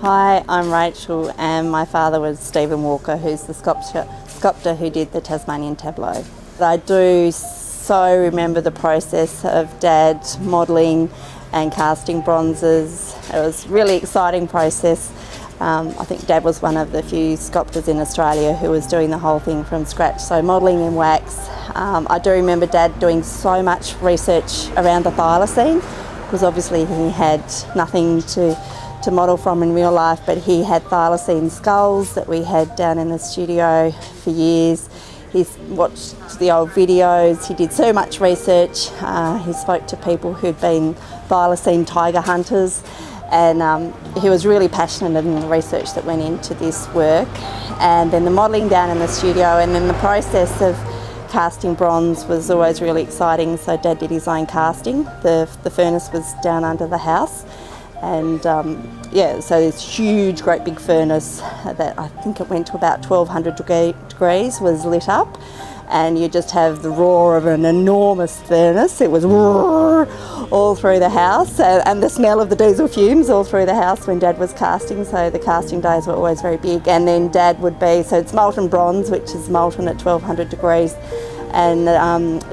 Hi, I'm Rachel and my father was Stephen Walker, who's the sculptor who did the Tasmanian Tableau. I do so remember the process of Dad modelling and casting bronzes. It was a really exciting process. I think Dad was one of the few sculptors in Australia who was doing the whole thing from scratch, so modelling in wax. I do remember Dad doing so much research around the thylacine, because obviously he had nothing to model from in real life, but he had thylacine skulls that we had down in the studio for years. He's watched the old videos, he did so much research. He spoke to people who'd been thylacine tiger hunters, and he was really passionate in the research that went into this work. And then the modelling down in the studio, and then the process of casting bronze was always really exciting. So Dad did his own casting. The furnace was down under the house, and so this huge, great big furnace that I think it went to about 1200 degrees was lit up, and you just have the roar of an enormous furnace. It was roar all through the house, and the smell of the diesel fumes all through the house when Dad was casting. So the casting days were always very big. And then Dad would be, so it's molten bronze, which is molten at 1200 degrees, and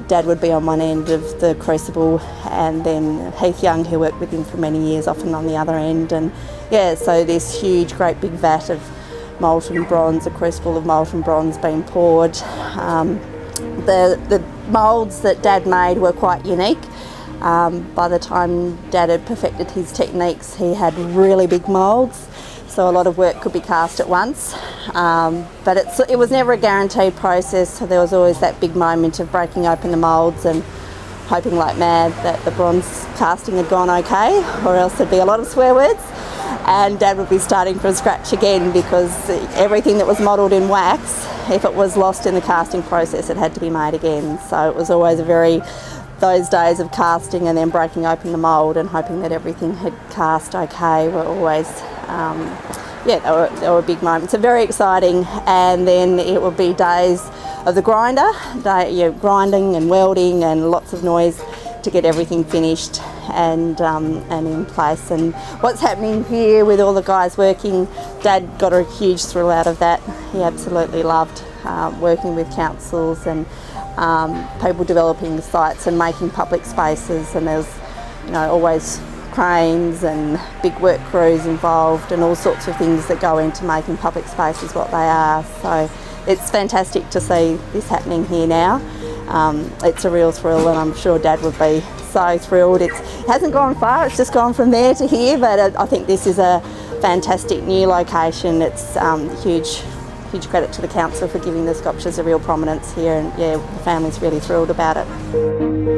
Dad would be on one end of the crucible, and then Heath Young, who worked with him for many years, often on the other end. And so this huge, great big vat of molten bronze, a crucible of molten bronze being poured. The moulds that Dad made were quite unique. By the time Dad had perfected his techniques, he had really big moulds, so a lot of work could be cast at once. But it was never a guaranteed process, so there was always that big moment of breaking open the moulds and hoping like mad that the bronze casting had gone okay, or else there'd be a lot of swear words. And Dad would be starting from scratch again, because everything that was modelled in wax, if it was lost in the casting process, it had to be made again. So it was always those days of casting and then breaking open the mould and hoping that everything had cast okay were always, they were big moments. So very exciting. And then it would be days of the grinder, grinding and welding and lots of noise to get everything finished and in place. And what's happening here with all the guys working, Dad got a huge thrill out of that. He absolutely loved working with councils and people developing sites and making public spaces, and there's always cranes and big work crews involved and all sorts of things that go into making public spaces what they are. So it's fantastic to see this happening here now. It's a real thrill, and I'm sure Dad would be so thrilled. It hasn't gone far, it's just gone from there to here, but I think this is a fantastic new location. It's huge credit to the council for giving the sculptures a real prominence here, and the family's really thrilled about it.